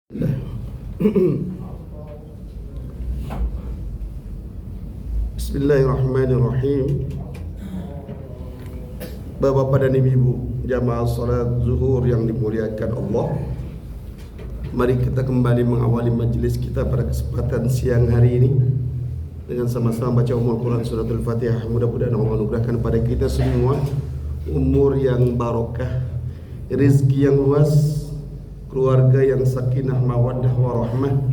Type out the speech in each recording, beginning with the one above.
Bismillahirrahmanirrahim. Bapak-bapak dan ibu-ibu jamaah salat zuhur yang dimuliakan Allah, mari kita kembali mengawali majelis kita pada kesempatan siang hari ini dengan sama-sama baca Quran suratul Fatihah. Mudah-mudahan Allah anugerahkan pada kita semua umur yang barokah, rezeki yang luas, keluarga yang sakinah mawaddah warahmah,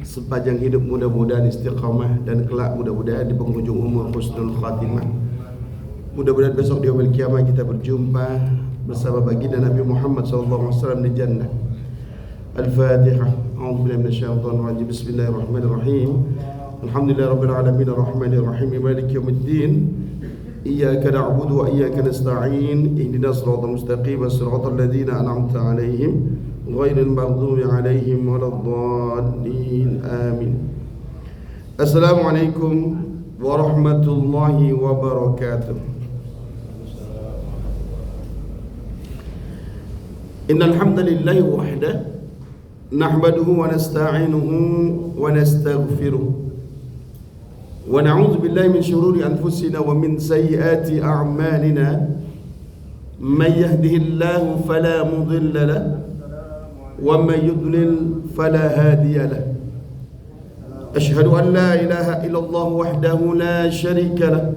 sepanjang hidup mudah-mudahan istiqamah, dan kelak mudah-mudahan di penghujung umur husnul khatimah. Mudah-mudahan besok di yaumil kiamah kita berjumpa bersama baginda Nabi Muhammad SAW di jannah. Al-Fatihah. A'udzubillahi minasyaitonir rajim. Bismillahirrahmanirrahim. Alhamdulillahirabbil alamin arrahmanir rahim maliki yaumiddin. Iyyaka na'budu wa iyyaka nasta'in. Ihdinas siratal mustaqim, siratal ladzina an'amta 'alaihim ghairil maghdubi 'alaihim waladdallin. Amin. Assalamualaikum warahmatullahi wabarakatuh. Innal hamdalillahi wahdahu nahmaduhu wa nasta'inuhu wa nastaghfiruh wa na'udzu billahi min shururi anfusina wa min sayyiati a'malina. Man yahdihillahu fala mudilla lahu wa man yudlil fala hadiya lahu. Ashhadu an la ilaha illallah wahdahu la sharika lahu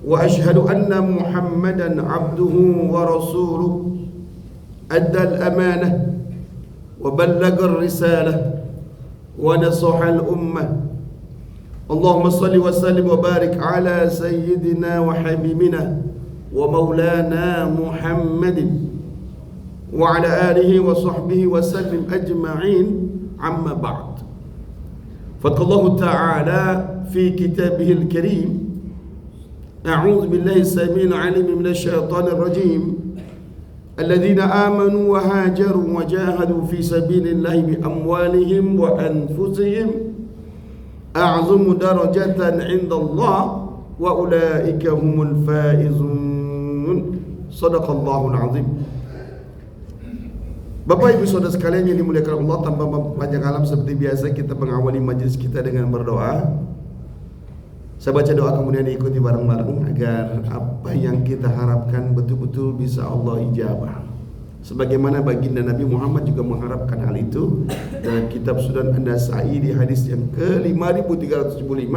wa ashhadu anna Muhammadan abduhu wa rasuluh. Adda al-amanah wa ballaga ar-risalah wa nasaha al-ummah. Allahumma salli wa sallim wa barik ala sayyidina wa habibina wa maulana Muhammadin wa ala alihi wa sahbihi wa sallim ajma'in. Amma ba'd. Faqallahu ta'ala fi kitabihil karim. A'udzu billahi as-sami'il 'alim minasy syaithanir rajim. الذين آمنوا وهاجروا وجاهدوا في سبيل الله بأموالهم وأنفسهم أعظم درجة عند الله وأولئك هم الفائزون. صدق الله العظيم. Bapak Ibu Saudara sekalian yang dimuliakan Allah, tanpa panjang alam seperti biasa kita mengawali majelis kita dengan berdoa. Saya baca doa kemudian diikuti bareng-bareng agar apa yang kita harapkan betul-betul bisa Allah ijabah. Sebagaimana baginda Nabi Muhammad juga mengharapkan hal itu dalam kitab Sunan An-Nasa'i di hadis yang ke-5375.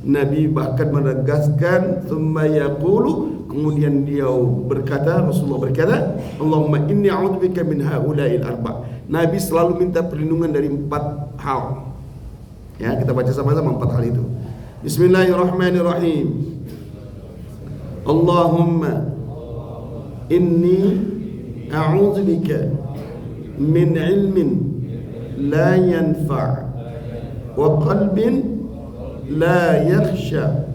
Nabi bahkan menegaskan tsumma yaqulu, kemudian dia berkata, Rasulullah berkata, Allahumma inni a'udzubika min haula'il arba'. Nabi selalu minta perlindungan dari 4 hal. Ya, kita baca sama-sama 4 hal itu. Bismillahirrahmanirrahim. Allahumma inni a'udzubika min ilmin la yanfa' wa qalbin la yakhsha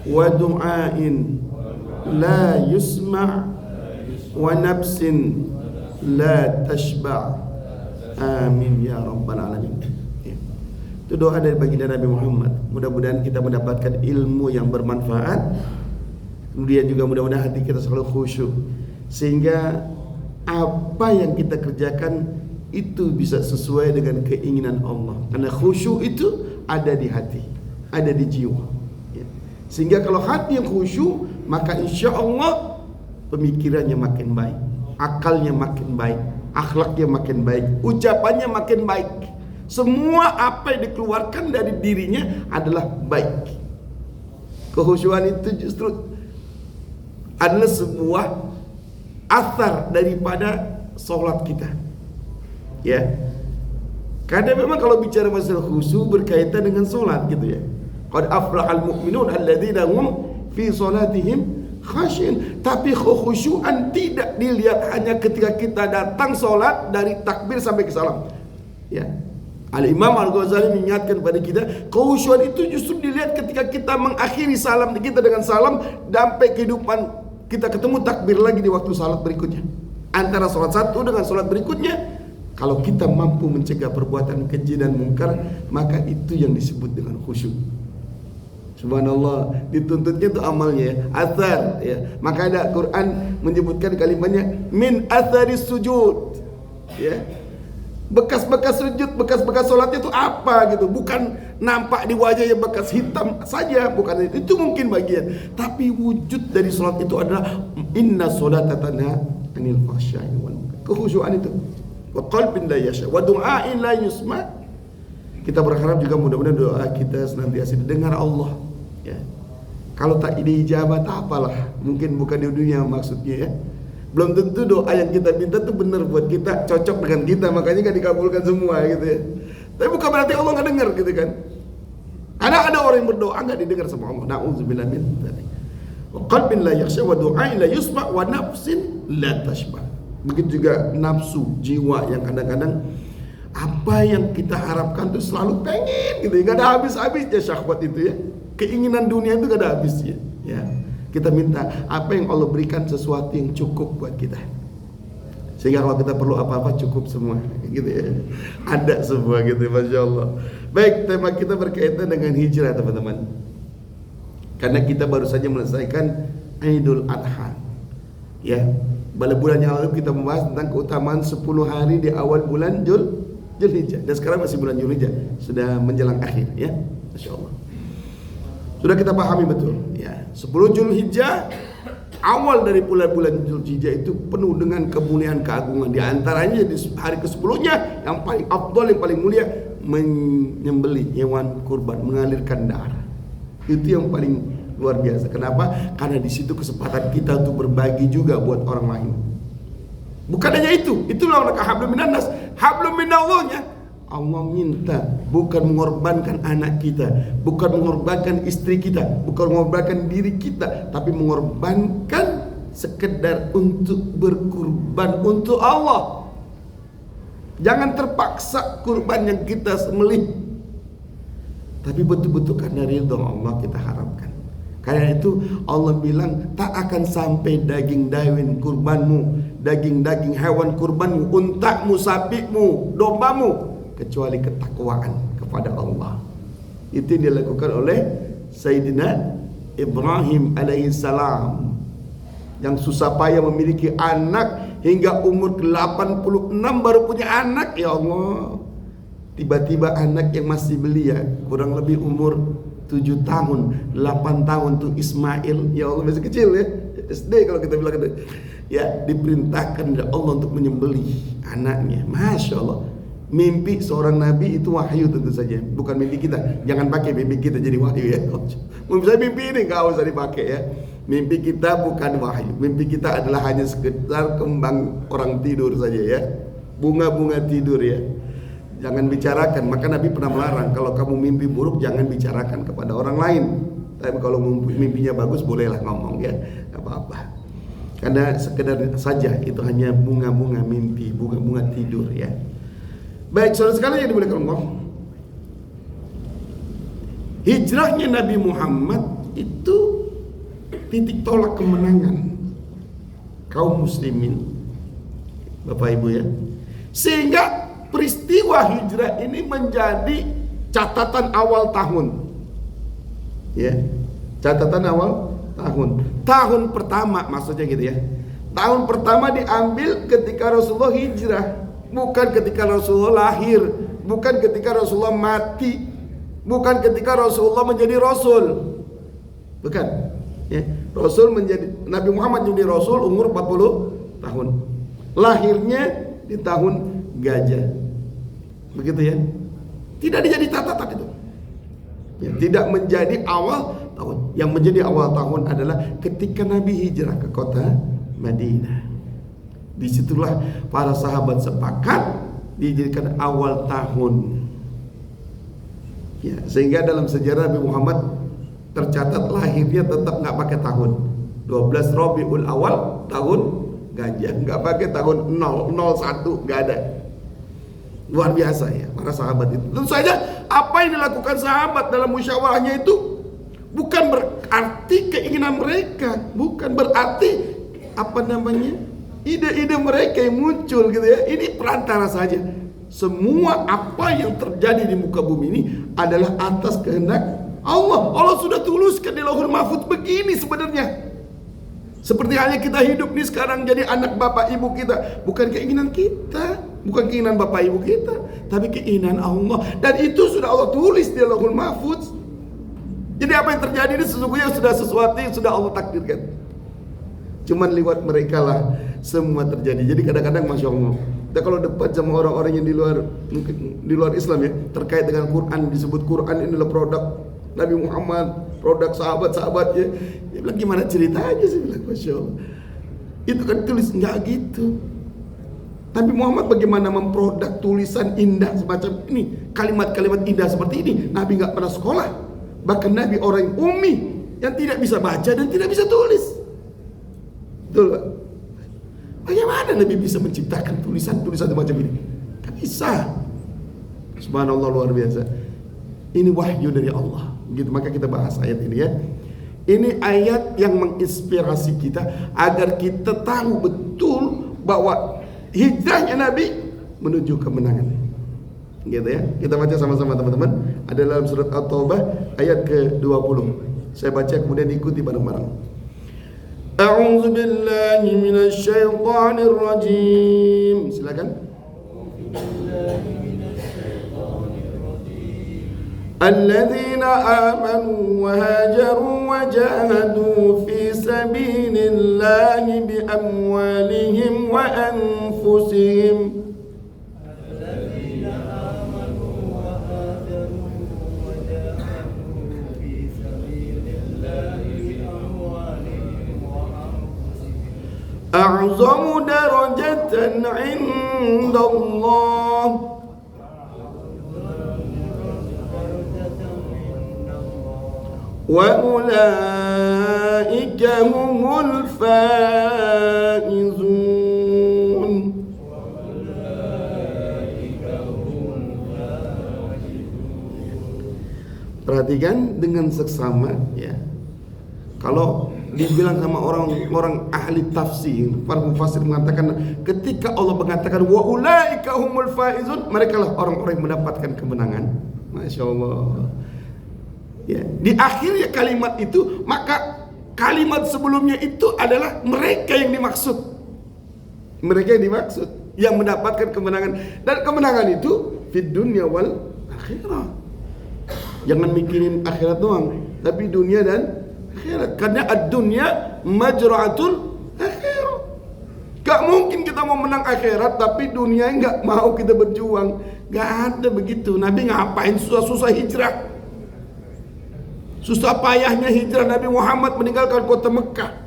wa du'ain la yusma' wa nafsin la tashba'. Amin ya rabbal alamin. Itu doa dari baginda Nabi Muhammad. Mudah-mudahan kita mendapatkan ilmu yang bermanfaat. Kemudian juga mudah-mudahan hati kita selalu khusyuk, sehingga apa yang kita kerjakan itu bisa sesuai dengan keinginan Allah. Karena khusyuk itu ada di hati, ada di jiwa. Sehingga kalau hati yang khusyuk, maka insya Allah pemikirannya makin baik, akalnya makin baik, akhlaknya makin baik, ucapannya makin baik. Semua apa yang dikeluarkan dari dirinya adalah baik. Kehusyuan itu justru adalah sebuah athar daripada sholat kita. Ya, karena memang kalau bicara masalah khusyuk berkaitan dengan sholat gitu ya. Qad aflahal mu'minun alladzina hum fi sholatihim khashin. Tapi khusyuan tidak dilihat hanya ketika kita datang sholat dari takbir sampai ke salam. Ya. Al-Imam Al-Ghazali mengingatkan kepada kita, khusyuan itu justru dilihat ketika kita mengakhiri salam kita dengan salam sampai kehidupan kita ketemu takbir lagi di waktu salat berikutnya. Antara salat satu dengan salat berikutnya, kalau kita mampu mencegah perbuatan keji dan mungkar, maka itu yang disebut dengan khusyuk. Subhanallah, dituntutnya itu amalnya ya, athar ya. Maka ada Quran menyebutkan kalimatnya min atharis sujud ya. Bekas-bekas sujud, bekas-bekas sholatnya itu apa gitu. Bukan nampak di wajahnya bekas hitam saja, bukan itu. Itu mungkin bagian. Tapi wujud dari sholat itu adalah inna sholata tanha anil fahsya'i wal munkar. Kekhusyuan itu. Wa qalbin la yasha wa du'a'in la yusma. Kita berharap juga mudah-mudahan doa kita senantiasa didengar Allah, ya. Kalau tak diijabah tak apalah. Mungkin bukan di dunia maksudnya, ya. Belum tentu doa yang kita minta tuh benar buat kita, cocok dengan kita, makanya kan dikabulkan semua gitu ya. Tapi bukan berarti Allah nggak dengar gitu kan. Ada orang yang berdoa nggak didengar sama Allah. Nauzubillah min dzalik. Wa qalbin la yakhsha wa du'ain la yusma wa nafsin la tashba. Begitu juga nafsu, jiwa yang kadang-kadang apa yang kita harapkan tuh selalu pengen gitu. Nggak ada habis-habisnya syahwat itu ya. Keinginan dunia itu nggak ada habisnya. Ya. Kita minta apa yang Allah berikan sesuatu yang cukup buat kita, sehingga kalau kita perlu apa-apa cukup semua gitu ya. Ada semua gitu, Masya Allah. Baik, tema kita berkaitan dengan hijrah teman-teman. Karena kita baru saja menyelesaikan Idul Adha, ya. Pada bulan yang lalu kita membahas tentang keutamaan 10 hari di awal bulan Zulhijjah. Dan sekarang masih bulan Zulhijjah, sudah menjelang akhir ya. Masya Allah. Sudah kita pahami betul ya. 10 Zulhijjah, awal dari bulan-bulan Zulhijjah itu penuh dengan kemuliaan, keagungan. Di antaranya di hari ke-10-nya yang paling afdal, yang paling mulia, menyembelih hewan kurban, mengalirkan darah. Itu yang paling luar biasa. Kenapa? Karena di situ kesempatan kita untuk berbagi juga buat orang lain. Bukan hanya itu, itulah mereka hablum minan nas, hablum minallahnya. Allah minta bukan mengorbankan anak kita, bukan mengorbankan istri kita, bukan mengorbankan diri kita, tapi mengorbankan sekedar untuk berkurban untuk Allah. Jangan terpaksa kurban yang kita sembelih, tapi betul-betul karena ridha Allah kita harapkan. Karena itu Allah bilang tak akan sampai daging kurbanmu, daging hewan kurbanmu, untamu, sapimu, dombamu, kecuali ketakwaan kepada Allah. Itu yang dilakukan oleh Sayyidina Ibrahim alaihissalam, yang susah payah memiliki anak hingga umur 86 baru punya anak. Ya Allah, tiba-tiba anak yang masih belia, kurang lebih umur 7 tahun, 8 tahun tuh Ismail. Ya Allah, masih kecil ya, SD kalau kita bilang itu. Ya, diperintahkan oleh Allah untuk menyembelih anaknya. Masya Allah. Mimpi seorang nabi itu wahyu tentu saja, bukan mimpi kita. Jangan pakai mimpi kita jadi wahyu ya. Misalnya mimpi ini nggak usah dipakai ya. Mimpi kita bukan wahyu. Mimpi kita adalah hanya sekedar kembang orang tidur saja ya. Bunga-bunga tidur ya. Jangan bicarakan. Maka Nabi pernah melarang, kalau kamu mimpi buruk jangan bicarakan kepada orang lain. Tapi kalau mimpinya bagus bolehlah ngomong ya, nggak apa-apa. Karena sekedar saja itu hanya bunga-bunga mimpi, bunga-bunga tidur ya. Baik, saudara sekalian yang dimuliakan Allah, hijrahnya Nabi Muhammad itu titik tolak kemenangan kaum muslimin, Bapak Ibu ya. Sehingga peristiwa hijrah ini menjadi catatan awal tahun, ya, catatan awal tahun. Tahun pertama maksudnya gitu ya. Tahun pertama diambil ketika Rasulullah hijrah. Bukan ketika Rasulullah lahir, bukan ketika Rasulullah mati, bukan ketika Rasulullah menjadi Rasul. Bukan ya. Nabi Muhammad menjadi Rasul umur 40 tahun. Lahirnya di tahun gajah. Begitu ya. Tidak dijadi catatan itu ya, tidak menjadi awal tahun. Yang menjadi awal tahun adalah ketika Nabi hijrah ke kota Madinah. Disitulah para sahabat sepakat dijadikan awal tahun ya, sehingga dalam sejarah Nabi Muhammad tercatat lahirnya tetap nggak pakai tahun 12 Rabiul Awal, tahun gajah, nggak pakai tahun 001, nggak ada. Luar biasa ya para sahabat itu. Tentu saja apa yang dilakukan sahabat dalam musyawarahnya itu bukan berarti keinginan mereka, bukan berarti ide-ide mereka yang muncul gitu ya. Ini perantara saja. Semua apa yang terjadi di muka bumi ini adalah atas kehendak Allah. Allah sudah tuliskan di Lauhul Mahfuz begini sebenarnya. Seperti halnya kita hidup nih sekarang jadi anak bapak ibu kita, bukan keinginan kita. Bukan keinginan bapak ibu kita, tapi keinginan Allah. Dan itu sudah Allah tulis di Lauhul Mahfuz. Jadi apa yang terjadi ini sesungguhnya sudah sesuatu yang sudah Allah takdirkan. Cuman lewat mereka lah semua terjadi. Jadi kadang-kadang Masya Allah, kita kalau debat sama orang-orang yang di luar Islam ya, terkait dengan Quran, disebut Quran inilah produk Nabi Muhammad, produk sahabat-sahabatnya. Dia bilang gimana ceritanya? Saya bilang Masya Allah, itu kan tulis enggak gitu. Nabi Muhammad bagaimana memproduk tulisan indah semacam ini, kalimat-kalimat indah seperti ini. Nabi enggak pernah sekolah. Bahkan Nabi orang yang ummi, yang tidak bisa baca dan tidak bisa tulis. Betul Pak? Bagaimana Nabi bisa menciptakan tulisan-tulisan semacam ini? Tak bisa. Subhanallah, luar biasa. Ini wahyu dari Allah. Begitu, maka kita bahas ayat ini ya. Ini ayat yang menginspirasi kita agar kita tahu betul bahwa hijrahnya Nabi menuju kemenangan. Gitu ya. Kita baca sama-sama teman-teman. Ada dalam surat At-Taubah ayat ke-20. Saya baca kemudian ikuti bareng-bareng. A'udzu billahi minasy syaithanir rajim. Silakan. الذين آمنوا وهاجروا وجاهدوا في سبيل الله بأموالهم وأنفسهم الذين آمنوا وهاجروا وجاهدوا في سبيل الله بأموالهم وأنفسهم أعظم درجة عند الله وأولئك هم الفائزون. Perhatikan dengan seksama ya. Kalau dibilang sama orang ahli tafsir, para mufassir mengatakan ketika Allah mengatakan wa ulaika humul faizun, mereka lah orang-orang yang mendapatkan kemenangan. Masya Allah. Ya, di akhirnya kalimat itu, maka kalimat sebelumnya itu adalah mereka yang dimaksud. Mereka yang dimaksud yang mendapatkan kemenangan, dan kemenangan itu fid dunya wal akhirah. Jangan mikirin akhirat doang, tapi dunia dan akhirat. Karena ad-dunya majra'atul akhirah. Gak mungkin kita mau menang akhirat tapi dunia gak mau kita berjuang. Gak ada begitu. Nabi ngapain susah-susah hijrah? Susah payahnya hijrah Nabi Muhammad meninggalkan kota Mekah.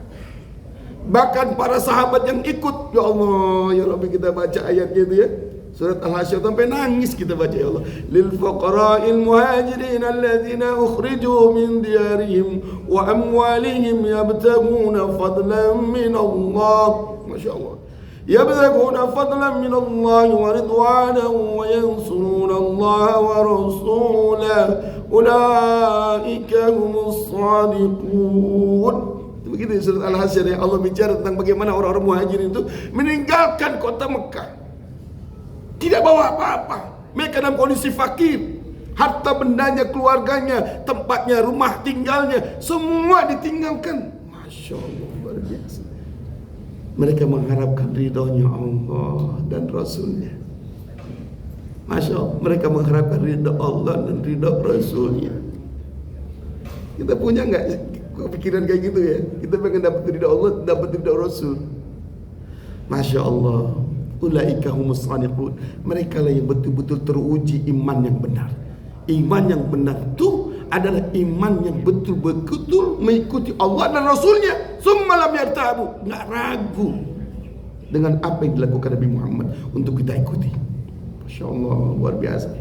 Bahkan para sahabat yang ikut, ya Allah, ya Rabbi, kita baca ayatnya itu ya, surat Al-Hasyr, sampai nangis kita baca, ya Allah. Lil fuqara'il muhajirin alladzina ukhriju min diyarihim wa amwalihim yabtaguna fadlan min Allah. Masya Allah. يبتغون فضلا من الله ورضوانا وينصرون الله ورسوله أولئك هم الصادقون. Begitu surat Al-Hasyr ya, Allah bicara tentang bagaimana orang-orang muhajirin itu meninggalkan kota Mekah, tidak bawa apa-apa. Mereka dalam kondisi fakir, harta bendanya, keluarganya, tempatnya, rumah tinggalnya, semua ditinggalkan. Masya Allah, luar biasa. Mereka mengharapkan ridhonya Allah dan Rasulnya. Masya Allah, mereka mengharapkan ridho Allah dan ridho Rasulnya. Kita punya nggak kepikiran kayak gitu ya? Kita pengen dapat ridho Allah, dapat ridho Rasul. Masya Allah. Ulaika humus shadiqun. Mereka lah yang betul-betul teruji iman yang benar. Iman yang benar itu adalah iman yang betul-betul mengikuti Allah dan Rasulnya. Summa lam yartabu, nggak ragu dengan apa yang dilakukan Nabi Muhammad untuk kita ikuti. Masya Allah, luar biasa.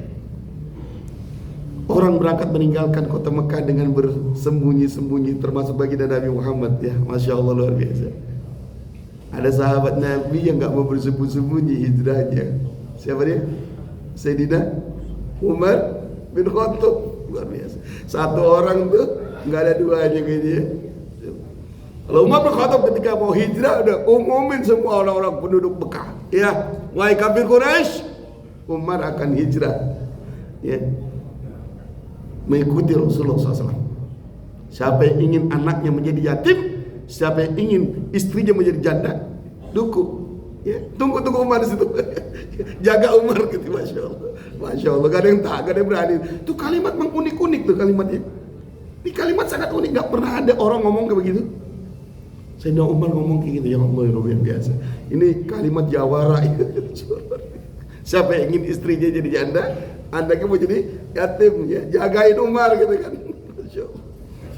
Orang berangkat meninggalkan kota Mekah dengan bersembunyi-sembunyi, termasuk baginda Nabi Muhammad ya. Masya Allah, luar biasa. Ada sahabat Nabi yang nggak mau bersembunyi hijrahnya. Siapa dia? Sayyidina Umar bin Khattab. Luar biasa. Satu orang tuh nggak ada duanya kayaknya. Kalau Umar bin Khattab ketika mau hijrah udah umumin semua orang-orang penduduk Mekah. Ya, wahai kafir Quraisy, Umar akan hijrah. Ya, mengikuti Rasulullah SAW. Siapa yang ingin anaknya menjadi yatim, siapa yang ingin istrinya menjadi janda, dukung. Ya, tunggu Umar di situ. Jaga Umar gitu, Masya Allah. Masya Allah, gak ada yang tak, gak ada yang berani. Itu kalimat unik-unik tuh kalimatnya. Ini kalimat sangat unik, gak pernah ada orang ngomong kayak begitu. Sayyidina Umar ngomong kayak gitu, ya Allah, ya Rabbi, yang biasa. Ini kalimat jawara. Siapa yang ingin istrinya jadi janda, anaknya mau jadi yatim, ya jagain Umar gitu kan. Masya Allah.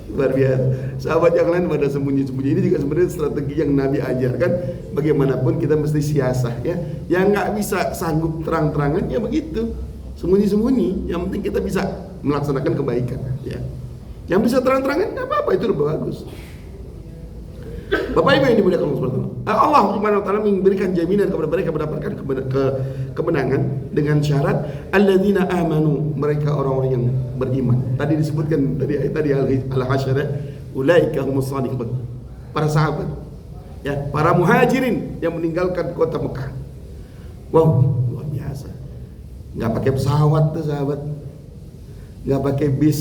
Luar biasa. Sahabat yang lain pada sembunyi-sembunyi. Ini juga sebenarnya strategi yang Nabi ajarkan. Bagaimanapun kita mesti siasah ya. Yang nggak bisa sanggup terang-terangan ya begitu. Sembunyi-sembunyi. Yang penting kita bisa melaksanakan kebaikan ya. Yang bisa terang-terangan nggak apa-apa, itu udah bagus. Bapak Ibu yang dimuliakan Allah Subhanahu wa taala. Allah Subhanahu wa taala memberikan jaminan kepada mereka mendapatkan kemenangan dengan syarat alladzina amanu, mereka orang-orang yang beriman. Tadi disebutkan tadi al-hasyr, ulaika humus shadiqun. Para sahabat ya, para muhajirin yang meninggalkan kota Mekah. Wow, luar biasa. Enggak pakai pesawat tuh sahabat. Enggak pakai bis.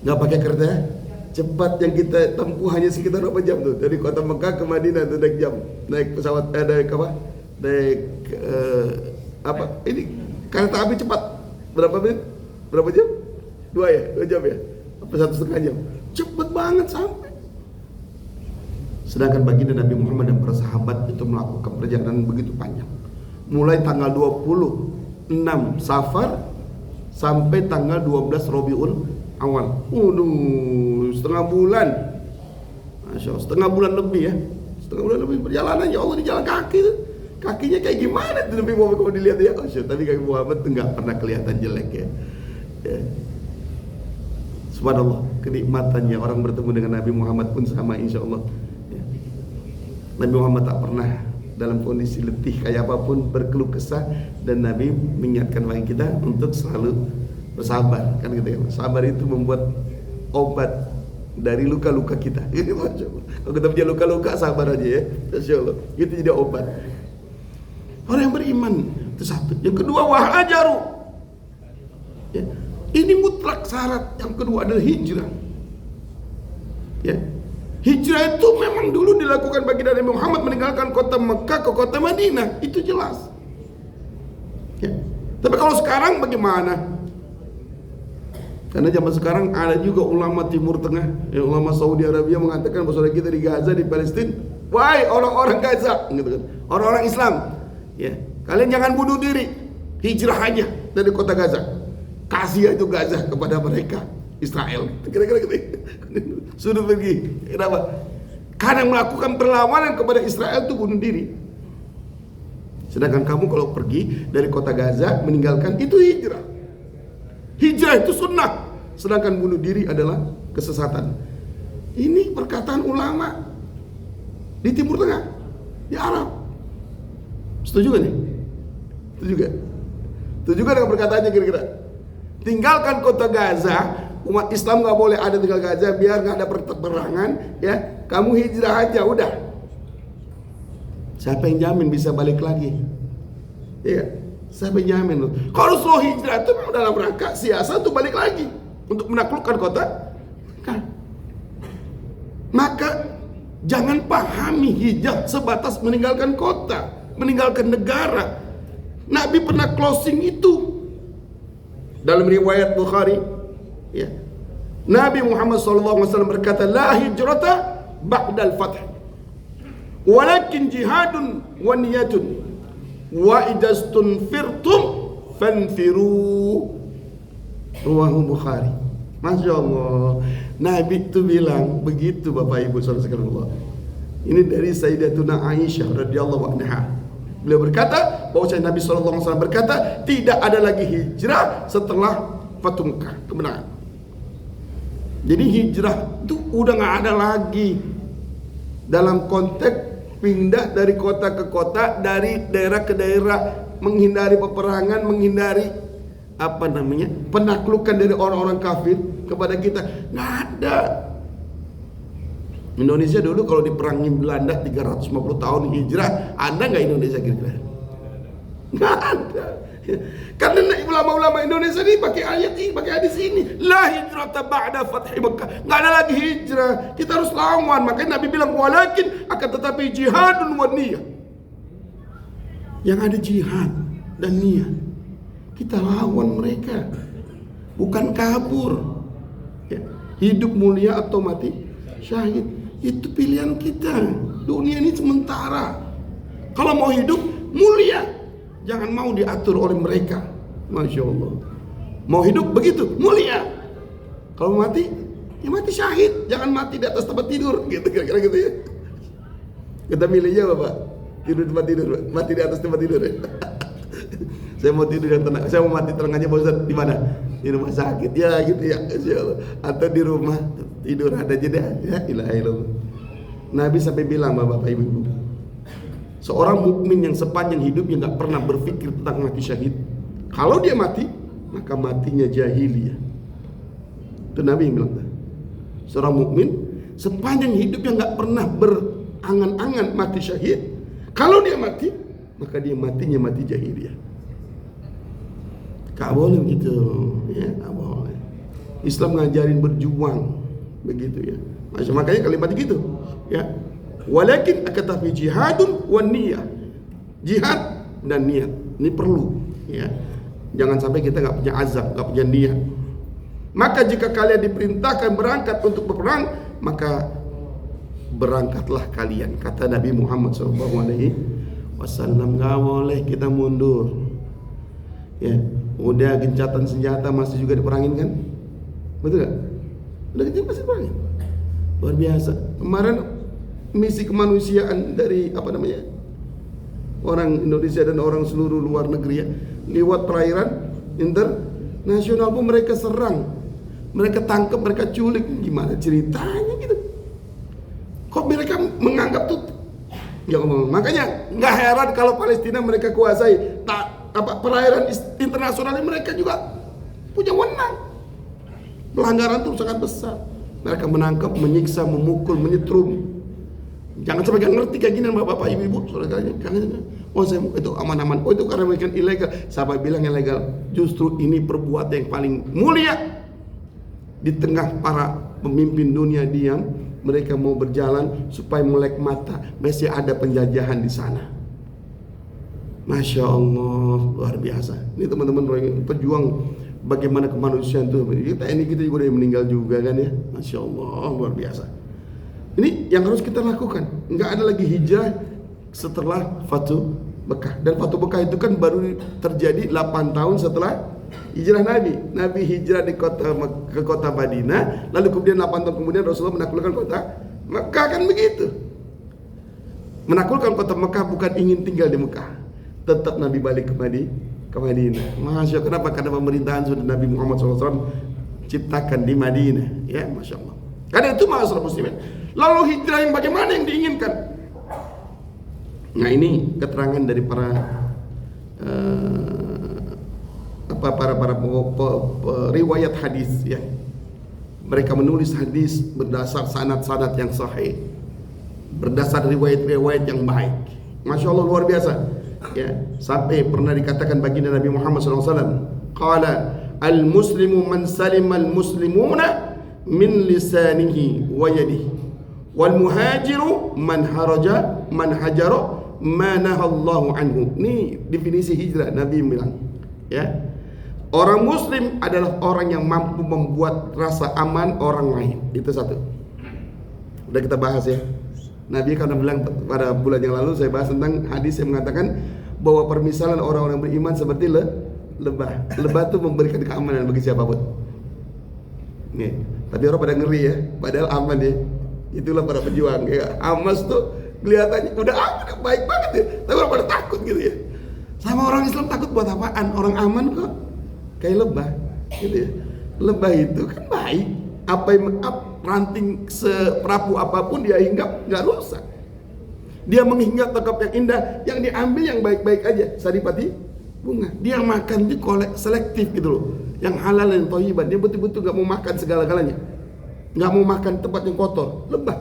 Enggak pakai kereta cepat yang kita tempuh hanya sekitar berapa jam tuh, dari kota Mekah ke Madinah tuh naik pesawat, naik apa, ini kereta api cepat berapa menit, berapa jam, 2 jam ya, apa 1,5 jam, cepet banget sampai. Sedangkan baginda Nabi Muhammad dan para sahabat itu melakukan perjalanan begitu panjang, mulai tanggal 26 Safar sampai tanggal 12 Rabiul Awal. Setengah bulan. Masya Allah, setengah bulan lebih ya. Setengah bulan lebih perjalanan, ya Allah, di jalan kaki tuh. Kakinya kayak gimana tuh Nabi Muhammad kalau dilihat ya. Tapi kaki Muhammad tuh nggak pernah kelihatan jelek ya. Subhanallah, kenikmatannya orang bertemu dengan Nabi Muhammad pun sama, insya Allah ya. Nabi Muhammad tak pernah dalam kondisi letih kayak apapun berkeluh kesah, dan Nabi mengingatkan bagi kita untuk selalu bersabar, kan gitu kan. Sabar itu membuat obat dari luka-luka kita. Masya Allah. Kalau kita punya luka-luka, sabar aja ya. Masya Allah. Itu jadi obat. Orang yang beriman itu satu. Yang kedua, wahajaru. Ya. Ini mutlak syarat. Yang kedua adalah hijrah. Ya. Hijrah itu memang dulu dilakukan bagi Nabi Muhammad meninggalkan kota Mekah ke kota Madinah. Itu jelas. Ya. Tapi kalau sekarang bagaimana? Karena zaman sekarang ada juga ulama Timur Tengah, ya, ulama Saudi Arabia mengatakan bahwa saudara kita di Gaza, di Palestina, wahai orang-orang Gaza, gitu kan, orang-orang Islam, ya, kalian jangan bunuh diri, hijrah aja dari kota Gaza, kasih aja Gaza kepada mereka, Israel, kira-kira gitu, sudah pergi. Kenapa? Karena melakukan perlawanan kepada Israel itu bunuh diri. Sedangkan kamu kalau pergi dari kota Gaza meninggalkan, itu hijrah. Hijrah itu sunnah, sedangkan bunuh diri adalah kesesatan. Ini perkataan ulama di Timur Tengah, di Arab. Setuju gak nih? Setuju gak dengan perkataannya kira-kira? Tinggalkan kota Gaza, umat Islam gak boleh ada tinggal Gaza, biar gak ada peperangan, ya. Kamu hijrah aja, udah. Siapa yang jamin bisa balik lagi? Iya. Siapa yang jamin loh? Kalau Rasulullah hijrah itu memang dalam rangka siasat untuk balik lagi, untuk menaklukkan kota. Maka jangan pahami hijrah sebatas meninggalkan kota, meninggalkan negara. Nabi pernah closing itu dalam riwayat Bukhari ya. Nabi Muhammad SAW berkata, la hijrata ba'dal fath, walakin jihadun wa niyatun, wa idastunfirtum fanfiru. Ruwahu Bukhari. Masya Allah, Nabi itu bilang begitu, Bapak Ibu saudara sekalian Allah. Ini dari Sayyidatuna Aisyah radhiyallahu anha. Beliau berkata bahwa Nabi SAW berkata, tidak ada lagi hijrah setelah Fatu Mekah, kemenangan. Jadi hijrah itu udah nggak ada lagi dalam konteks pindah dari kota ke kota, dari daerah ke daerah, menghindari peperangan, menghindari penaklukan dari orang-orang kafir kepada kita. Nggak ada. Indonesia dulu kalau diperangi Belanda 350 tahun hijrah, ada nggak Indonesia kira-kira? Nggak ada. Karena ulama-ulama Indonesia ini pakai ayat ini, pakai hadis ini, la hijrata ba'da fathi Makkah. Nggak ada lagi hijrah. Kita harus lawan. Makanya Nabi bilang, walakin, akan tetapi jihadun wa niyah. yang ada jihad dan niat. Kita lawan mereka, bukan kabur. Ya. Hidup mulia atau mati syahid, itu pilihan kita. Dunia ini sementara. Kalau mau hidup mulia, jangan mau diatur oleh mereka. Masya Allah. Mau hidup begitu mulia. Kalau mati, ya mati syahid. Jangan mati di atas tempat tidur, gitu kira-kira gitu ya. Kita milihnya Bapak, tidur di tempat tidur, mati di atas tempat tidur ya. Saya mau tidur yang tenang, saya mau mati tenang aja Pak Ustaz. Di mana? Di rumah sakit ya gitu ya, insyaallah. Atau di rumah tidur ada jeda. Ya ilaha illallah. Nabi sampai bilang Bapak Ibu, seorang mukmin yang sepanjang hidupnya nggak pernah berpikir tentang mati syahid, kalau dia mati maka matinya jahiliyah. Itu Nabi yang bilang. Seorang mukmin sepanjang hidupnya nggak pernah berangan-angan mati syahid, kalau dia mati maka dia matinya mati jahiliyah. Gak boleh begitu, ya gak boleh. Islam ngajarin berjuang, begitu ya. Makanya kalimat gitu, ya. Walakin akatafi jihadun wan niyah. Jihad dan niat ini perlu, ya. Jangan sampai kita nggak punya azab, nggak punya niat. Maka jika kalian diperintahkan berangkat untuk berperang, maka berangkatlah kalian, kata Nabi Muhammad SAW. Nggak boleh kita mundur, ya. Udah gencatan senjata masih juga diperangin kan? Betul gak? Udah gencatan masih diperangin. Luar biasa. Kemarin misi kemanusiaan dari orang Indonesia dan orang seluruh luar negeri ya, lewat perairan internasional pun mereka serang, mereka tangkap, mereka culik. Gimana ceritanya gitu? Kok mereka menganggap tuh? Ya, makanya nggak heran kalau Palestina mereka kuasai perairan internasional, mereka juga punya wewenang. Pelanggaran itu sangat besar. Mereka menangkap, menyiksa, memukul, menyetrum. Jangan sampai gak ngerti kayak gini bapak ibu, saudaranya. Oh saya itu aman-aman. Oh itu karena mereka ilegal. Siapa bilang ilegal? Justru ini perbuatan yang paling mulia. Di tengah para pemimpin dunia diam, mereka mau berjalan supaya melek mata. Masih ada penjajahan di sana. Masya Allah, luar biasa. Ini teman-teman pejuang bagaimana kemanusiaan itu. Kita juga udah meninggal juga kan ya. Masya Allah, luar biasa. Ini yang harus kita lakukan. Nggak ada lagi hijrah setelah Fatu Mekah. Dan Fatu Mekah itu kan baru terjadi 8 tahun setelah hijrah Nabi. Nabi hijrah ke kota Madinah, lalu kemudian 8 tahun kemudian Rasulullah menaklukkan kota Mekah, kan begitu. Menaklukkan kota Mekah bukan ingin tinggal di Mekah. Tetap Nabi balik ke Madinah. Masya Allah, kenapa? Karena pemerintahan sudah Nabi Muhammad SAW ciptakan di Madinah. Ya, Masya Allah. Karena itu masalah muslimin. Lalu hijrah yang bagaimana yang diinginkan? Nah ini keterangan dari para riwayat hadis ya. Mereka menulis hadis berdasar sanad-sanad yang sahih, berdasar riwayat-riwayat yang baik. Masya Allah, luar biasa. Ya, sampai pernah dikatakan baginda Nabi Muhammad SAW, qala al-muslimu man salima al-muslimuna min lisanihi wa yadihi, wal muhajiru man hajara ma nahallahu anhu. Ini definisi hijrah Nabi bilang, ya. Orang muslim adalah orang yang mampu membuat rasa aman orang lain. Itu satu. Udah kita bahas ya. Nabi kan bilang pada bulan yang lalu saya bahas tentang hadis yang mengatakan bahwa permisalan orang-orang beriman seperti lebah. Lebah itu memberikan keamanan bagi siapapun. Nih, tapi orang pada ngeri ya, padahal aman ya. Itulah para pejuang ya. Hamas tuh kelihatannya udah aman, baik banget ya. Tapi orang pada takut gitu ya. Sama orang Islam takut buat apaan? Orang aman kok. Kayak lebah gitu ya. Lebah itu kan baik. Apa yang ranting seperapu apapun dia hinggap nggak rusak. Dia menghinggap tangkap yang indah, yang diambil yang baik-baik aja. Saripati bunga. Dia makan di selektif gitu loh. Yang halal dan thayyiban. Dia betul-betul nggak mau makan segala-galanya. Nggak mau makan tempat yang kotor. Lebah.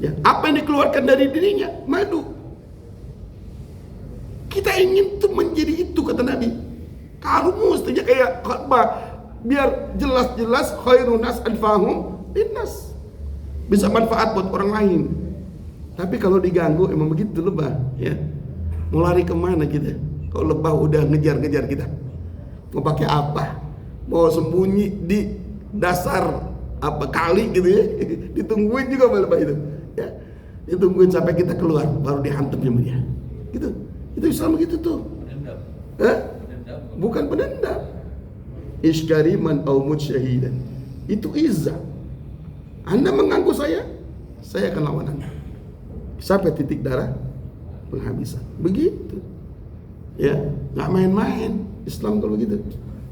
Ya, apa yang dikeluarkan dari dirinya? Madu. Kita ingin tuh menjadi itu kata Nabi. Kamu mestinya kayak khutbah. Biar jelas-jelas khairun nas anfa'uhum linnas. Bisa manfaat buat orang lain. Tapi kalau diganggu emang begitu lebah ya. Mau lari kemana kita? Kalau lebah udah ngejar-ngejar kita, mau pakai apa? Mau sembunyi di dasar apa kali gitu ya? Ditungguin juga sama lebah itu, ya. Ditungguin sampai kita keluar, baru dihantam sama dia. Gitu. Itu Islam gitu tuh. Bukan pendendam. Iskariman au mutsyahidan. Itu izzah. Anda mengganggu saya akan lawan Anda sampai titik darah penghabisan. Begitu. Ya, nggak main-main Islam kalau gitu.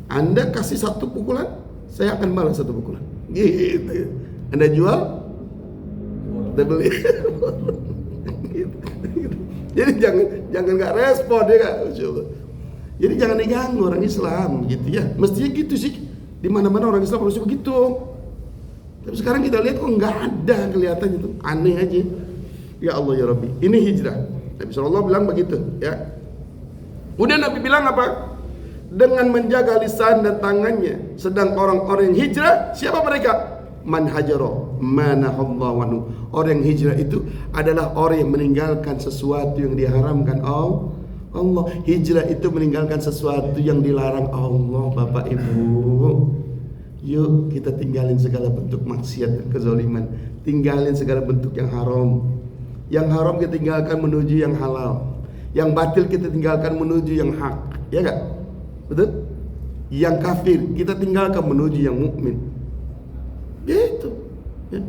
Anda kasih satu pukulan, saya akan balas satu pukulan. Gitu. Anda jual, kita beli. Gitu. Jadi jangan nggak respon ya Kak. Jadi jangan diganggu orang Islam gitu ya. Mestinya gitu sih. Di mana-mana orang Islam harus begitu. Tapi sekarang kita lihat kok nggak ada kelihatannya itu, aneh aja. Ya Allah ya Rabbi, ini hijrah. Nabi SAW bilang begitu ya. Udah Nabi bilang apa? Dengan menjaga lisan dan tangannya. Sedang orang-orang yang hijrah, siapa mereka? Man hajaro manahallahu anhu. Orang yang hijrah itu adalah orang yang meninggalkan sesuatu yang diharamkan Allah. Hijrah itu meninggalkan sesuatu yang dilarang Allah. Bapak Ibu, yuk kita tinggalin segala bentuk maksiat dan kezaliman. Tinggalin segala bentuk yang haram. Yang haram kita tinggalkan menuju yang halal. Yang batil kita tinggalkan menuju yang hak. Ya gak? Betul? Yang kafir kita tinggalkan menuju yang mukmin. Gitu ya.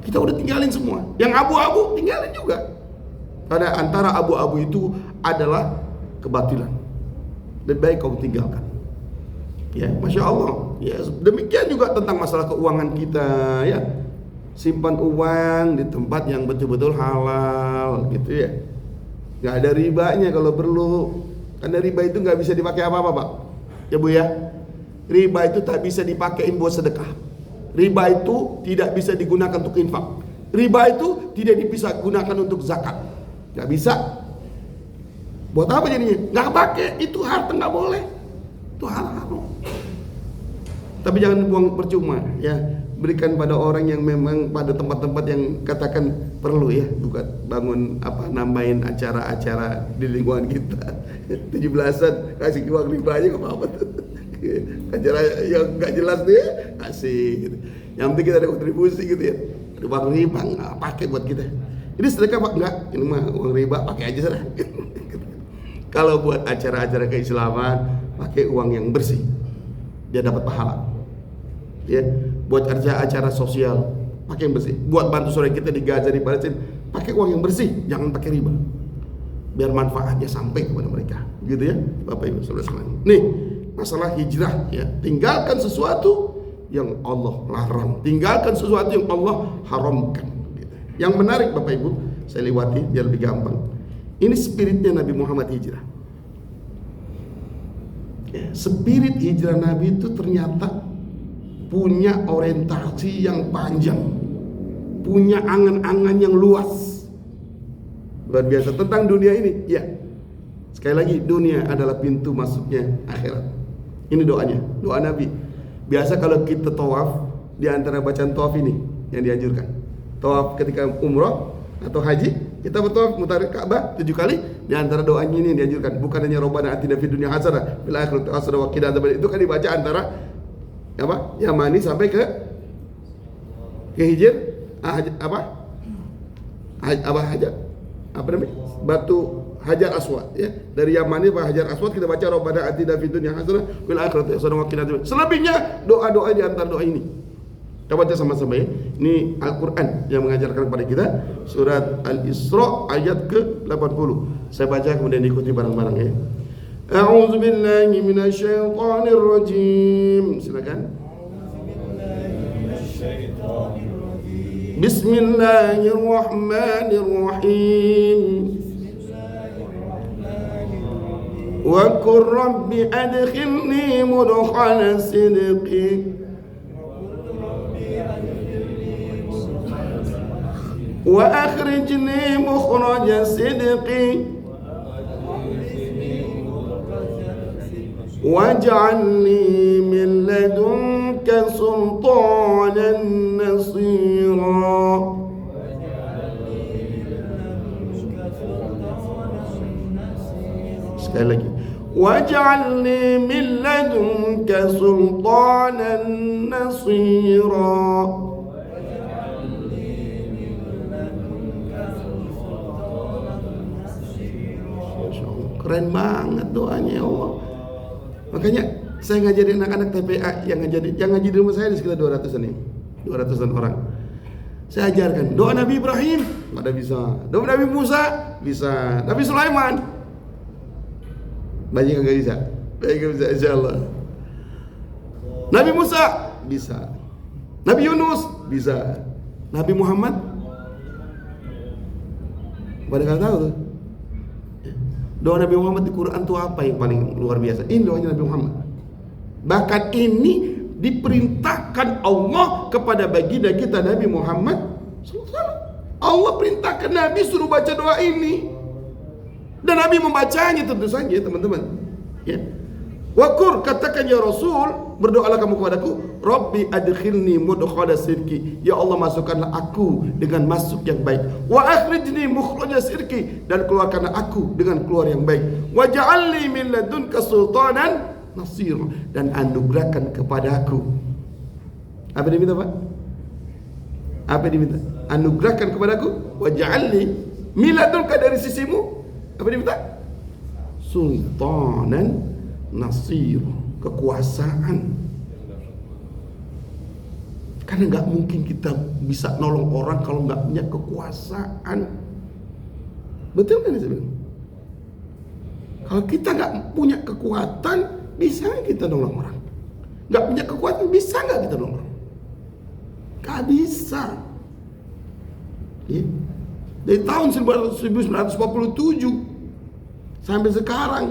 Kita udah tinggalin semua. Yang abu-abu tinggalin juga. Karena antara abu-abu itu adalah kebatilan. Lebih baik kau tinggalkan. Ya, Masya Allah. Ya, demikian juga tentang masalah keuangan kita ya. Simpan uang di tempat yang betul-betul halal gitu ya. Gak ada ribanya kalau perlu. Karena riba itu gak bisa dipakai apa-apa Pak. Ya Bu ya. Riba itu tak bisa dipakai buat sedekah. Riba itu tidak bisa digunakan untuk infak. Riba itu tidak bisa digunakan untuk zakat. Gak bisa. Buat apa jadinya? Gak pakai. Itu harta gak boleh. Itu haram. Tapi jangan buang percuma ya. Berikan pada orang yang memang pada tempat-tempat yang katakan perlu ya, bukan bangun apa nambahin acara-acara di lingkungan kita. 17-an kasih uang riba aja enggak apa-apa tuh. Acara yang enggak jelas dia kasih gitu. Yang penting kita ada kontribusi gitu ya. Ada uang riba enggak pakai buat kita. Ini sedekah Pak enggak, ini mah uang riba pakai aja sudah. Kalau buat acara-acara keislaman pakai uang yang bersih. Dia dapat pahala. Ya, buat acara sosial pakai yang bersih. Buat bantu saudara kita di Gaza, di Palestina, pakai uang yang bersih, jangan pakai riba. Biar manfaatnya sampai kepada mereka. Gitu ya, Bapak Ibu Saudara sekalian. Nih, masalah hijrah ya. Tinggalkan sesuatu yang Allah larang, tinggalkan sesuatu yang Allah haramkan gitu. Yang menarik Bapak Ibu, saya lewati biar lebih gampang. Ini spiritnya Nabi Muhammad hijrah. Ya, spirit hijrah Nabi itu ternyata punya orientasi yang panjang, punya angan-angan yang luas, luar biasa tentang dunia ini. Ya, sekali lagi dunia adalah pintu masuknya akhirat. Ini doanya, doa Nabi. Biasa kalau kita tawaf, di antara bacaan tawaf ini yang dianjurkan. Tawaf ketika umrah atau haji, kita bertawaf mutar Ka'bah 7 kali. Di antara doanya ini yang dianjurkan. Bukan hanya Rabbana atina fid dunya hasanah fil akhirati hasanah wa qina adzabannar. Itu kan dibaca antara apa? Yamani sampai ke Hijr apa namanya? Batu Hajar Aswad ya. Dari Yamani ke Hajar Aswad kita baca Rabbana atina fid dunya hasanah fil akhirati hasanah wa qina adzabannar. Selebihnya doa-doa di antara doa ini. Kita baca sama-sama ya. Ini Al-Qur'an yang mengajarkan kepada kita, surat Al-Isra ayat ke-80. Saya baca kemudian diikuti bareng-bareng ya. A'udzu billahi minasyaitonir rajim. Silakan. Bismillahirrahmanirrahim. Wa qur rabbi adkhilni mudkhala sidqi wa akhrijni mukhraja sidqi waj'alni min ladunka sultanan nasira. Sekali lagi. Waj'alni min ladunka sultanan nasira. Keren banget doanya ya Allah. Makanya saya ngajarin anak-anak TPA yang ngaji di rumah saya di sekitar 200-an orang. Saya ajarkan doa Nabi Ibrahim, pada bisa. Doa Nabi Musa bisa. Nabi Sulaiman banyak yang nggak bisa. Insyaallah. Nabi Musa bisa. Nabi Yunus bisa. Nabi Muhammad pada nggak tahu tuh. Doa Nabi Muhammad di Quran itu apa yang paling luar biasa? Ini doanya Nabi Muhammad. Bahkan ini diperintahkan Allah kepada baginda kita Nabi Muhammad SAW. Allah perintahkan Nabi suruh baca doa ini. Dan Nabi membacanya tentu saja teman-teman. Ya. Wakur, katakan ya Rasul, berdoalah kamu kepadaku, Rabbi adkhilni mudkhala sirki. Ya Allah, masukkanlah aku dengan masuk yang baik. Wa akhrijni mukhraja sirki, dan keluarkanlah aku dengan keluar yang baik. Wa ja'alni min ladunka sultanan nasir, dan anugerahkan kepadaku. Apa dia minta, Pak? Apa dia minta? Anugerahkan kepadaku, wa ja'alni min ladunka, dari sisimu. Apa dia minta? Sultanan nasir, kekuasaan. Karena nggak mungkin kita bisa nolong orang kalau nggak punya kekuasaan. Betul kan saya bilang? Kalau kita nggak punya kekuatan, bisa nggak kita nolong orang? Nggak punya kekuatan, bisa nggak kita nolong orang? Nggak bisa. Ya. Dari tahun 1947 sampai sekarang,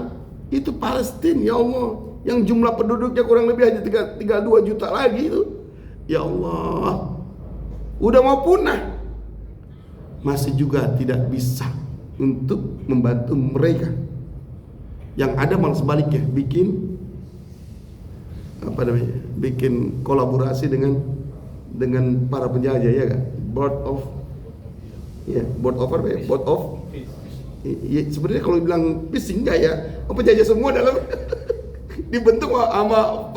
itu Palestina, ya Allah, yang jumlah penduduknya kurang lebih hanya 32 juta lagi itu. Ya Allah, udah mau punah, masih juga tidak bisa untuk membantu mereka. Yang ada malah sebaliknya, bikin kolaborasi dengan para penjajah, ya kan? Board of ya, sebenarnya kalau bilang pising enggak ya, penjajah semua dalam dibentuk sama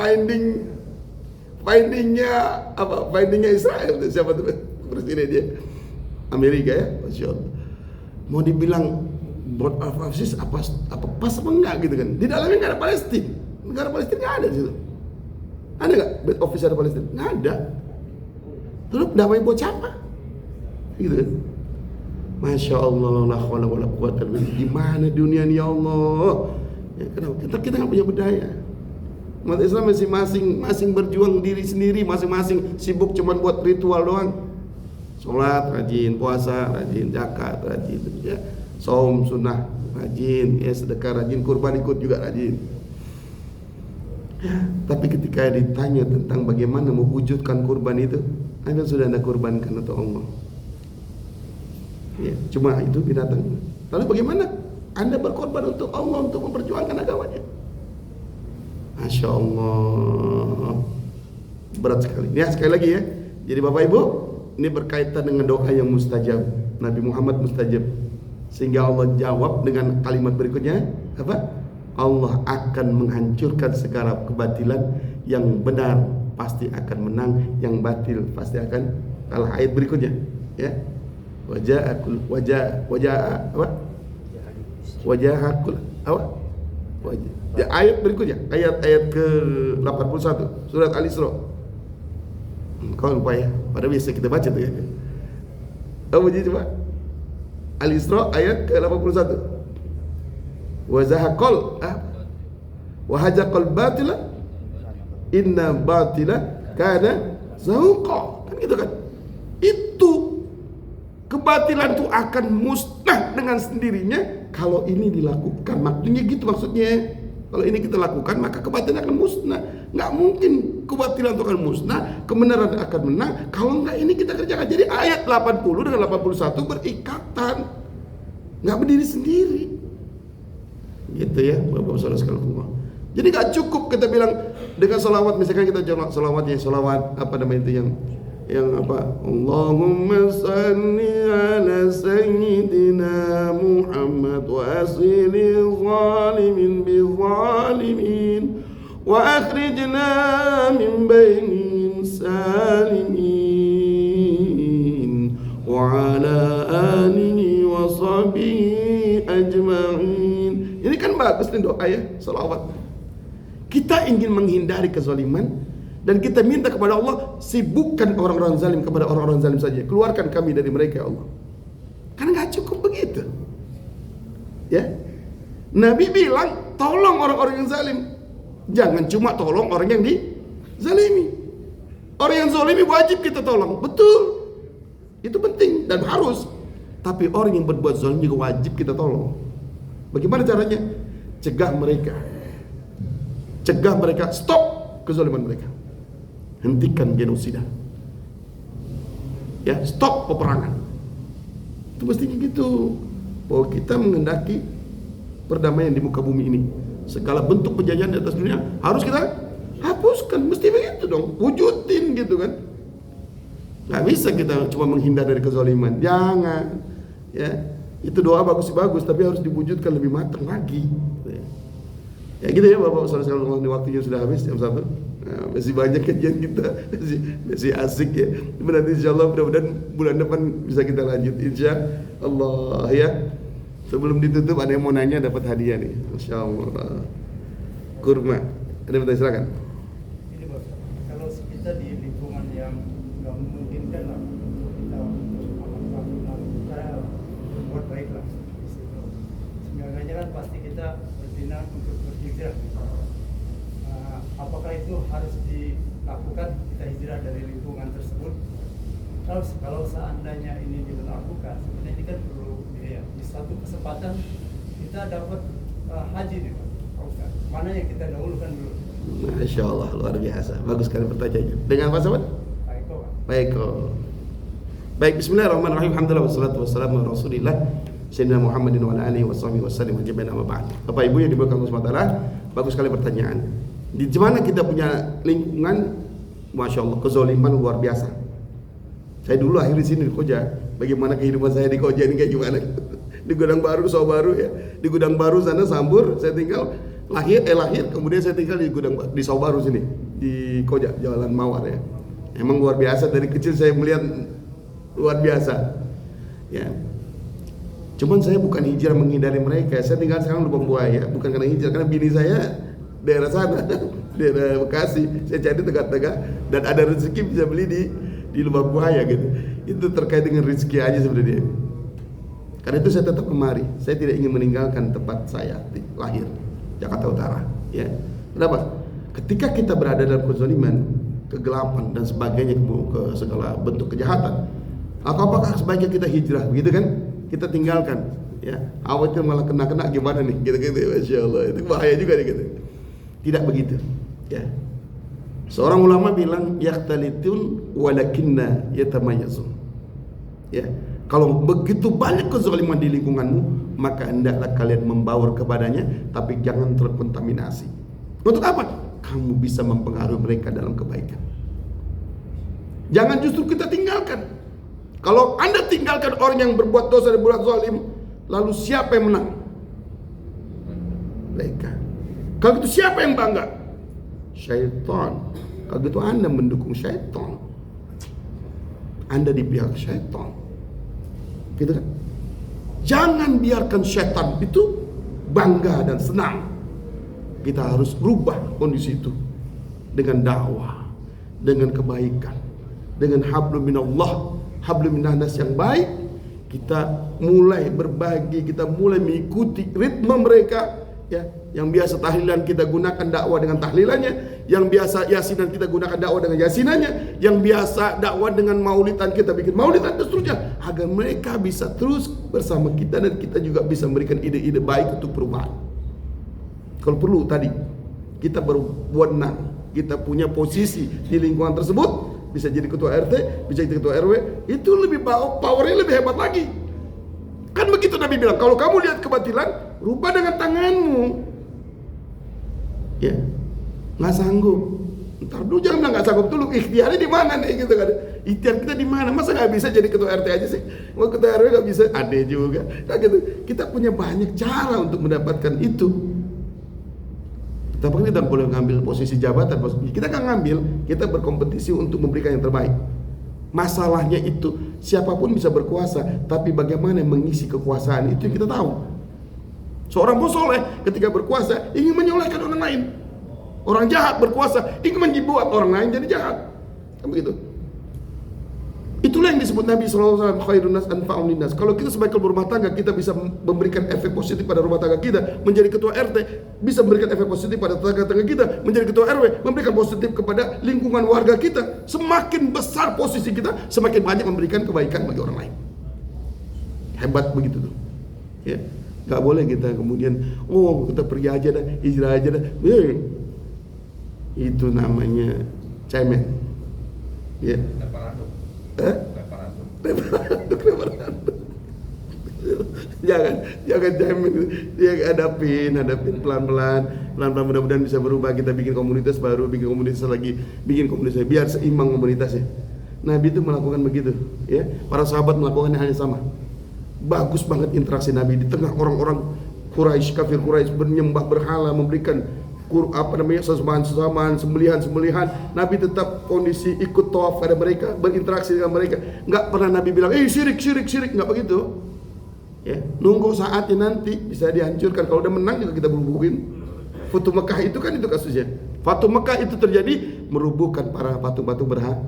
findingnya Israel. Siapa tuh presiden dia? Amerika ya, Masya Allah. Mau dibilang board of office apa pas apa enggak gitu kan? Di dalamnya nggak ada Palestina, negara Palestina nggak ada di situ. Ada nggak board office ada Palestina? Nggak ada. Terus damai buat siapa? Gitu kan? Masya Allah, la hawla wala quwwata illa billah. Gimana dunia ini ya Allah? Ya, kenapa kita nggak punya budaya? Umat Islam masing-masing berjuang diri sendiri, masing-masing sibuk cuman buat ritual doang. Sholat rajin, puasa rajin, zakat rajin, ya, saum sunnah rajin, ya, sedekah rajin, kurban ikut juga rajin. Ya, tapi ketika ditanya tentang bagaimana mewujudkan kurban itu, Anda sudah Anda kurbankan untuk Allah. Ya, cuma itu binatang. Lalu bagaimana Anda berkorban untuk Allah, untuk memperjuangkan agamanya? Masya Allah, berat sekali. Ya, sekali lagi ya. Jadi Bapak Ibu, ini berkaitan dengan doa yang mustajab. Nabi Muhammad mustajab, sehingga Allah jawab dengan kalimat berikutnya apa? Allah akan menghancurkan segala kebatilan. Yang benar pasti akan menang, yang batil pasti akan kalah. Ayat berikutnya, ya. Ayat berikutnya, ayat ke-81 surat Al-Isra. Kau lupa ya, pada biasa kita baca tuh ya. Kamu baca coba Al-Isra ayat ke-81. Wa hajaqal batila inna batila kana zahuqa. Kan gitu kan? Itu kebatilan itu akan musnah dengan sendirinya kalau ini dilakukan. Maksudnya gitu, maksudnya kalau ini kita lakukan maka kebatilan akan musnah. Nggak mungkin kebatilan itu akan musnah, kebenaran akan menang kalau nggak ini kita kerjakan. Jadi ayat 80 dengan 81 berikatan, nggak berdiri sendiri. Gitu ya Bapak Saudara sekalian. Jadi nggak cukup kita bilang dengan sholawat, misalkan kita salawat apa namanya itu yang yang apa? Allahumma salli ala sayyidina Muhammad wa asili zalimin bi zalimin wa akhrijna min bainihim salimin wa ala alihi wa sahbihi ajma'in. Ini kan bagus nih doa ya, salawat. Kita ingin menghindari kezaliman dan kita minta kepada Allah, sibukkan orang-orang zalim kepada orang-orang zalim saja. Keluarkan kami dari mereka ya Allah. Kan nggak cukup begitu. Ya. Nabi bilang, tolong orang-orang yang zalim. Jangan cuma tolong orang yang dizalimi. Orang yang zalimi wajib kita tolong. Betul. Itu penting dan harus. Tapi orang yang berbuat zalim juga wajib kita tolong. Bagaimana caranya? Cegah mereka. Cegah mereka, stop kezaliman mereka. Hentikan genosida. Ya, stop peperangan. Itu mestinya gitu. Bahwa kita menghendaki perdamaian di muka bumi ini. Segala bentuk penjajahan di atas dunia harus kita hapuskan. Mesti begitu dong. Wujudin gitu kan. Gak bisa kita cuma menghindar dari kezaliman. Jangan. Ya, itu doa bagus-bagus, tapi harus diwujudkan lebih matang lagi. Ya gitu ya Bapak Saudara-saudara, waktunya sudah habis jam 1. Nah, masih banyak kajian kita, masih asik ya. Nanti insyaallah mudah-mudahan bulan depan bisa kita lanjut insyaallah ya. Sebelum ditutup ada yang mau nanya, dapat hadiah nih insyaallah. Kurma. Ada pertanyaan, silakan. Ini Bos, kalau kita di lingkungan yang nggak memungkinkan lah kita berbuat baik lah. Sebenarnya kan pasti kita berpindah untuk berhijrah. Apakah itu harus dilakukan, kita hijrah dari lingkungan tersebut? Terus kalau seandainya ini dilakukan, sebenarnya ini kan perlu biaya. Di satu kesempatan kita dapat haji nih Pak Ustaz. Mana yang kita dahulukan dulu? Masya Allah, luar biasa. Bagus sekali pertanyaannya. Dengan apa sahabat? Baik. Baik, bismillahirrahmanirrahim. Alhamdulillah wassalatu wassalamu ala Rasulillah Sayyidina Muhammadin wa ala alihi washabihi wasallam ajma'in, amma ba'd. Bapak Ibu yang diberkahi Allah Subhanahu wa taala, bagus sekali pertanyaan. Di mana kita punya lingkungan, Masya Allah, kezaliman luar biasa. Saya dulu lahir di sini di Koja. Bagaimana kehidupan saya di Koja ini kayak gimana? Di Gudang Baru, Baru ya. Di Gudang Baru sana Sambur, saya tinggal lahir, kemudian saya tinggal di Baru sini, di Koja, Jalan Mawar ya. Emang luar biasa, dari kecil saya melihat luar biasa. Ya. Cuman saya bukan hijrah menghindari mereka. Saya tinggal sekarang Lubang Buaya, bukan karena hijrah, karena bini saya daerah sana, daerah Bekasi. Saya cari tegak-tegak dan ada rezeki bisa beli di Lubang Buaya gitu. Itu terkait dengan rezeki aja sebenarnya. Karena itu saya tetap kemari. Saya tidak ingin meninggalkan tempat saya lahir, Jakarta Utara. Ya. Kenapa? Ketika kita berada dalam kezaliman, kegelapan dan sebagainya, ke segala bentuk kejahatan, apakah sebaiknya kita hijrah, begitu kan? Kita tinggalkan, ya. Awalnya malah kena gimana nih, gitu-gitu. Masya Allah, itu bahaya juga nih gitu. Tidak begitu, ya. Seorang ulama bilang yahtalitun walakinna yatamayyazun. Ya, kalau begitu banyak kezaliman di lingkunganmu, maka hendaklah kalian membaur kepadanya, tapi jangan terkontaminasi. Untuk apa? Kamu bisa mempengaruhi mereka dalam kebaikan. Jangan justru kita tinggalkan. Kalau Anda tinggalkan orang yang berbuat dosa dan berbuat zalim, lalu siapa yang menang? Mereka. Kalau itu siapa yang bangga? Syaitan. Kalau gitu Anda mendukung syaitan. Anda di pihak syaitan. Gitu kan? Jangan biarkan syaitan itu bangga dan senang. Kita harus rubah kondisi itu dengan dakwah, dengan kebaikan, dengan hablum minallah, hablum minannas yang baik. Kita mulai berbagi, kita mulai mengikuti ritme mereka, ya. Yang biasa tahlilan kita gunakan dakwah dengan tahlilannya, yang biasa yasinan kita gunakan dakwah dengan yasinannya, yang biasa dakwah dengan maulidan kita bikin maulidan, dan seterusnya, agar mereka bisa terus bersama kita dan kita juga bisa memberikan ide-ide baik untuk perubahan. Kalau perlu tadi kita berwenang, kita punya posisi di lingkungan tersebut, bisa jadi ketua RT, bisa jadi ketua RW, itu lebih powernya lebih hebat lagi. Kan begitu Nabi bilang, kalau kamu lihat kebatilan, rubah dengan tanganmu. Ya, nggak sanggup. Ntar dulu, jangan bilang nggak sanggup dulu. Ikhtiarnya di mana nih gitu kan? Ikhtiar kita di mana? Masa nggak bisa jadi ketua RT aja sih? Mau ketua RW nggak bisa? Ada juga. Nah, gitu. Kita punya banyak cara untuk mendapatkan itu. Tapi kita boleh ngambil posisi jabatan. Kita kan ngambil, kita berkompetisi untuk memberikan yang terbaik. Masalahnya itu siapapun bisa berkuasa, tapi bagaimana mengisi kekuasaan itu yang kita tahu. Seorang bos soleh ketika berkuasa ingin menyolehkan orang lain. Orang jahat berkuasa ingin membuat orang lain jadi jahat. Kan begitu. Itulah yang disebut Nabi SAW, khairun nas anfa'un linnas. Kalau kita sebagai kepala rumah tangga, kita bisa memberikan efek positif pada rumah tangga kita, menjadi ketua RT, bisa memberikan efek positif pada tetangga-tetangga kita, menjadi ketua RW, memberikan positif kepada lingkungan warga kita. Semakin besar posisi kita, semakin banyak memberikan kebaikan bagi orang lain. Hebat begitu tuh. Ya. Gak boleh kita kemudian, oh kita pergi aja dah, hijrah aja dah. Itu namanya cemen. Ya. Jangan cemen. Dia hadapin pelan-pelan mudah-mudahan bisa berubah. Kita bikin komunitas baru, bikin komunitas lagi, bikin komunitas biar seimbang komunitasnya. Nabi itu melakukan begitu, ya. Para sahabat melakukannya hal yang sama. Bagus banget interaksi Nabi di tengah orang-orang Quraisy, kafir Quraisy menyembah berhala, memberikan sesembahan, sembelihan. Nabi tetap kondisi ikut tawaf pada mereka, berinteraksi dengan mereka. Enggak pernah Nabi bilang, syirik, enggak begitu. Ya, nunggu saatnya nanti bisa dihancurkan. Kalau udah menang juga kita berbubuhin. Fatu Mekah itu kan itu kasusnya. Fatu Mekah itu terjadi merubuhkan para patung-patung berhala,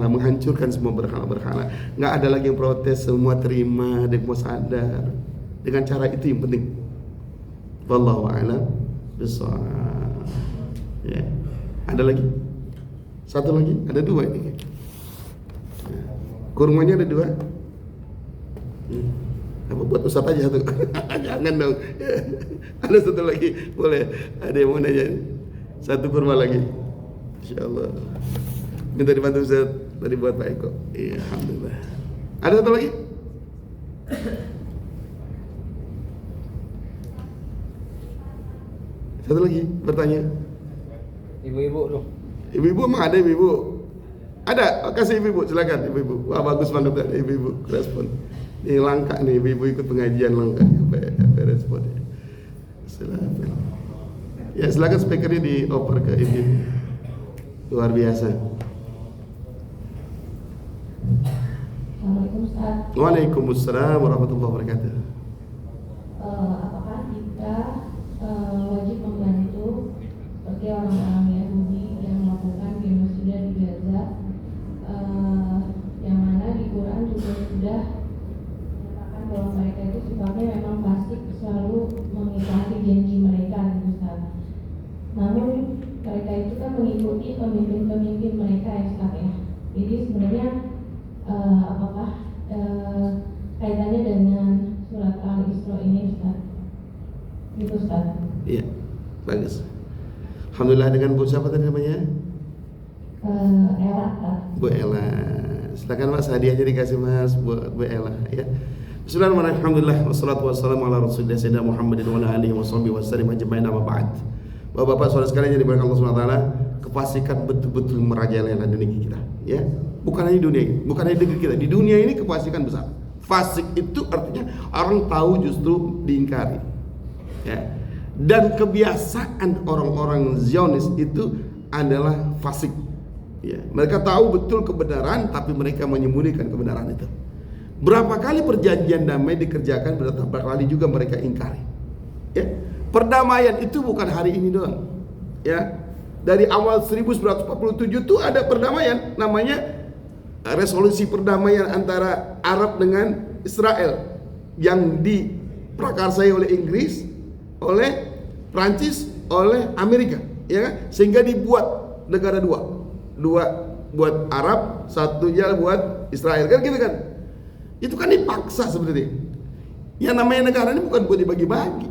menghancurkan semua berhala. Enggak ada lagi yang protes, semua terima dan semua sadar. Dengan cara itu yang penting. Wallahu a'lam bishawab. Ya. Ada lagi? Satu lagi? Ada dua ini. Kurmanya ada dua. Apa buat Ustaz aja satu? Jangan dong. Ada satu lagi, boleh. Ada yang mau nanya? Satu kurma lagi. Insyaallah. Minta dibantu Ustaz. Tadi buat Pak Eko. Iya, alhamdulillah. Ada satu lagi? Satu lagi bertanya. Ibu-ibu dong. Ibu-ibu emang ada ibu-ibu? Ada, kasih ibu-ibu, silakan ibu-ibu. Wah bagus banget ya ibu-ibu respon. Ini langka nih ibu-ibu ikut pengajian langka. Apa responnya? Silakan. Ya silakan speakernya dioper ke ini. Luar biasa. Assalamualaikum Ustaz. Waalaikumsalam warahmatullahi wabarakatuh. Apakah kita wajib membantu seperti orang-orang Yahudi yang melakukan genosida di Gaza, yang mana di Quran juga sudah menyatakan bahwa mereka itu sifatnya memang fasik, selalu mengingkari janji mereka, Ustaz. Namun mereka itu kan mengikuti pemimpin-pemimpin mereka ya Ustaz ya. Jadi sebenarnya apakah kaitannya dengan surat Al-Isra ini Ustaz? Itu Ustaz. Iya, bagus. Alhamdulillah. Dengan Bu siapa tadi namanya? Ella Ustaz. Bu Ella. Silakan Mas, hadiahnya dikasih Mas buat Bu Ella ya. Bismillahirrahmanirrahim. Alhamdulillah wassalatu wassalamu ala Rasulillah sayyidina Muhammadin wa ala alihi washabihi wasallam ajma'in amma ba'd. Bapak-bapak saudara sekalian yang diberkahi Allah Subhanahu wa taala, kefasikan betul-betul merajalela di negeri kita, ya. Bukan hanya di dunia ini, bukan hanya di negeri kita. Di dunia ini kefasikan besar. Fasik itu artinya orang tahu justru diingkari. Ya. Dan kebiasaan orang-orang Zionis itu adalah fasik. Ya. Mereka tahu betul kebenaran, tapi mereka menyembunyikan kebenaran itu. Berapa kali perjanjian damai dikerjakan, berapa kali juga mereka ingkari. Ya. Perdamaian itu bukan hari ini doang. Ya. Dari awal 1947 itu ada perdamaian, namanya resolusi perdamaian antara Arab dengan Israel yang diprakarsai oleh Inggris, oleh Prancis, oleh Amerika, ya kan? Sehingga dibuat negara dua buat Arab, satunya buat Israel, kan gitu kan? Itu kan dipaksa sebenarnya. Yang namanya negara ini bukan buat dibagi-bagi,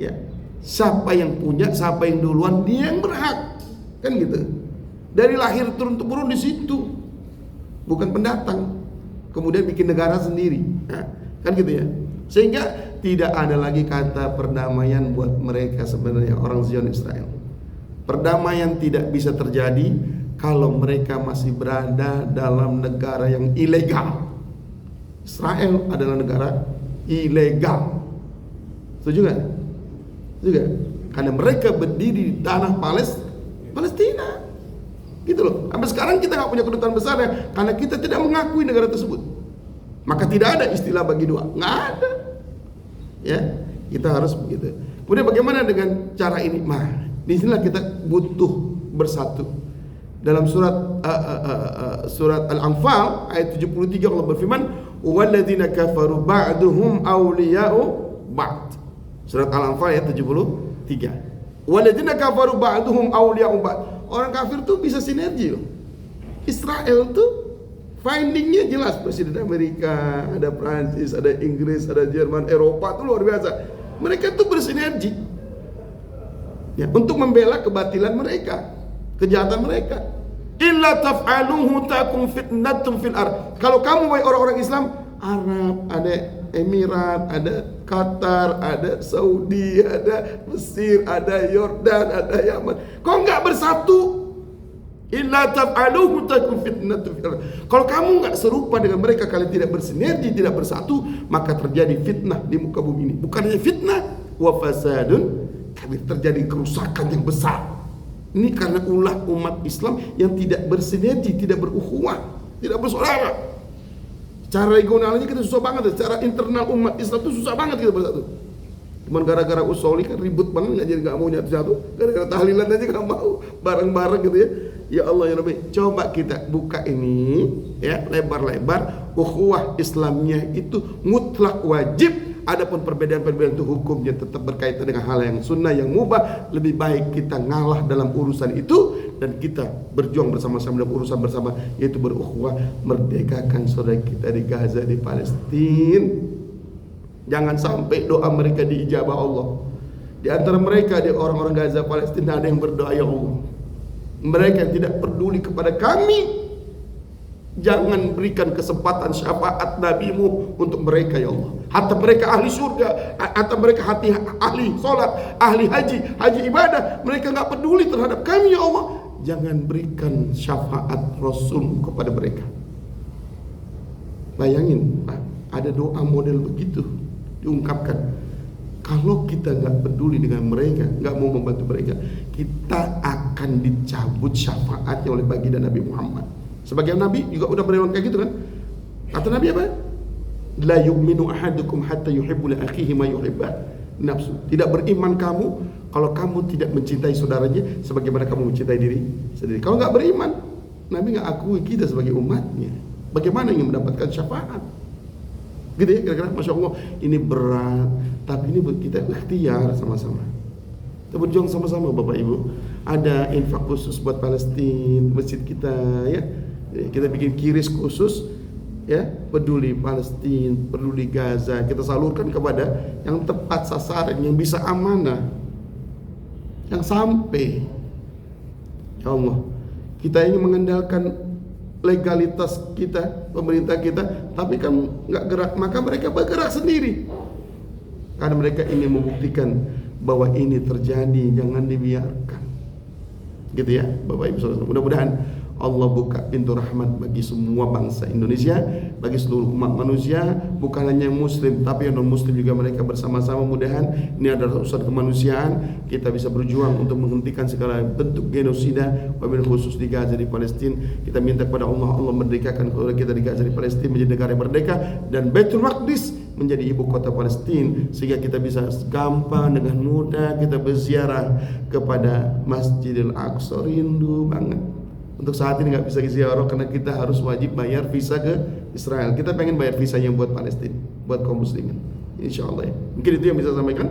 ya. Siapa yang punya, siapa yang duluan, dia yang berhak, kan gitu. Dari lahir turun-temurun di situ, bukan pendatang. Kemudian bikin negara sendiri, nah, kan gitu ya. Sehingga tidak ada lagi kata perdamaian buat mereka sebenarnya orang Zion Israel. Perdamaian tidak bisa terjadi kalau mereka masih berada dalam negara yang ilegal. Israel adalah negara ilegal. Setuju nggak? Setuju nggak? Karena mereka berdiri di tanah Palestina. Gitu loh. Sampai sekarang kita nggak punya kedutaan besar ya, karena kita tidak mengakui negara tersebut. Maka tidak ada istilah bagi dua, nggak ada. Ya, kita harus begitu. Kemudian bagaimana dengan cara ini? Nah, disinilah kita butuh bersatu. Dalam surat Al-Anfal ayat 73 Allah berfirman, "Walladzina kafaru ba'duhum awliya'u ba'd." Surat Al-Anfal ayat 73. "Walladzina kafaru ba'duhum awliya'u ba'd." Orang kafir tuh bisa sinergi loh. Israel tuh findingnya jelas, Presiden Amerika, ada Prancis, ada Inggris, ada Jerman, Eropa tuh luar biasa. Mereka tuh bersinergi ya, untuk membela kebatilan mereka, kejahatan mereka. Illa taf'aluhu takum fitnatun fil ard. Kalau kamu wahai orang-orang Islam, Arab, ada Emirat, ada Qatar, ada Saudi, ada Mesir, ada Yordan, ada Yaman, kau enggak bersatu, illa taf'aluhu takum fitnatun fil ard. Kalau kamu enggak serupa dengan mereka, kalian tidak bersinergi, tidak bersatu, maka terjadi fitnah di muka bumi ini. Bukan hanya fitnah, wa fasadun, terjadi kerusakan yang besar. Ini karena ulah umat Islam yang tidak bersinergi, tidak berukhuwah, tidak bersaudara. Secara regionalnya kita susah banget, secara internal umat Islam itu susah banget kita bersatu. Cuman gara-gara usoli kan ribut banget, nggak mau nyatu satu. Gara-gara tahlilan aja nggak mau bareng-bareng gitu ya. Ya Allah ya Rabbi, coba kita buka ini ya lebar-lebar. Ukhuwah Islamnya itu mutlak wajib. Adapun perbedaan-perbedaan itu hukumnya tetap berkaitan dengan hal yang sunnah, yang mubah. Lebih baik kita ngalah dalam urusan itu dan kita berjuang bersama-sama dalam urusan bersama, yaitu berukhuwah, merdekakan saudara kita di Gaza, di Palestina. Jangan sampai doa mereka diijabah Allah. Di antara mereka, di orang-orang Gaza, Palestina, ada yang berdoa, ya Allah, mereka tidak peduli kepada kami, jangan berikan kesempatan syafaat Nabi-Mu untuk mereka ya Allah. Hatta mereka ahli surga, hatta mereka ahli sholat, ahli haji ibadah, mereka nggak peduli terhadap kami ya Allah. Jangan berikan syafaat Rasul kepada mereka. Bayangin Pak, ada doa model begitu diungkapkan. Kalau kita nggak peduli dengan mereka, nggak mau membantu mereka, kita akan dicabut syafaatnya oleh baginda Nabi Muhammad. Sebagian Nabi juga udah beriman kayak gitu kan. Kata Nabi apa? La yu'minu ahadukum hatta yuhibbu li akhihi ma yuhibbu nafsu. Tidak beriman kamu kalau kamu tidak mencintai saudaranya sebagaimana kamu mencintai diri sendiri. Kalau nggak beriman, Nabi nggak akui kita sebagai umatnya. Bagaimana ingin mendapatkan syafaat? Gitu ya, kira-kira Masya Allah, ini berat, tapi ini buat kita ikhtiar sama-sama. Kita berjuang sama-sama Bapak Ibu. Ada infak khusus buat Palestina, masjid kita ya. Kita bikin kiris khusus ya, peduli Palestina, peduli Gaza. Kita salurkan kepada yang tepat sasaran, yang bisa amanah, yang sampai. Ya Allah, kita ingin mengandalkan legalitas kita, pemerintah kita, tapi kan nggak gerak, maka mereka bergerak sendiri. Karena mereka ingin membuktikan bahwa ini terjadi, jangan dibiarkan. Gitu ya, Bapak Ibu Saudara. Mudah-mudahan Allah buka pintu rahmat bagi semua bangsa Indonesia, bagi seluruh umat manusia, bukan hanya Muslim tapi yang non Muslim juga, mereka bersama-sama. Mudahan ini adalah urusan kemanusiaan, kita bisa berjuang untuk menghentikan segala bentuk genosida, wabil khusus di Gaza, di Palestina. Kita minta kepada Allah, Allah merdekakan keluarga kita di Gaza, di Palestina, menjadi negara yang merdeka, dan Baitul Maqdis menjadi ibu kota Palestina, sehingga kita bisa gampang dengan mudah kita berziarah kepada Masjidil Aqsa. Rindu banget. Untuk saat ini nggak bisa ziarah karena kita harus wajib bayar visa ke Israel. Kita pengen bayar visanya buat Palestina, buat kaum muslimin. Insya Allah ya. Mungkin itu yang bisa saya sampaikan.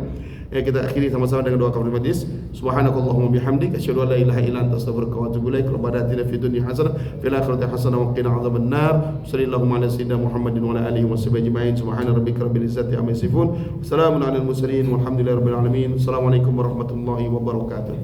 Ya, kita akhiri sama-sama dengan doa kafaratul majlis. Subhanakallahumma bihamdik asyhadu an la ilaha illa anta astaghfiruka wa atubu ilaik. Rabbana atina fid dunya hasanah fil akhirati hasanah wa qina adzabannar. Sallallahu ala sayyidina Muhammadin wa ala alihi washabbihi ajma'in. Subhana rabbika rabbil izzati amma yasifun. Wassalamun alal mursalin walhamdulillahi rabbil alamin. Assalamualaikum warahmatullahi wabarakatuh.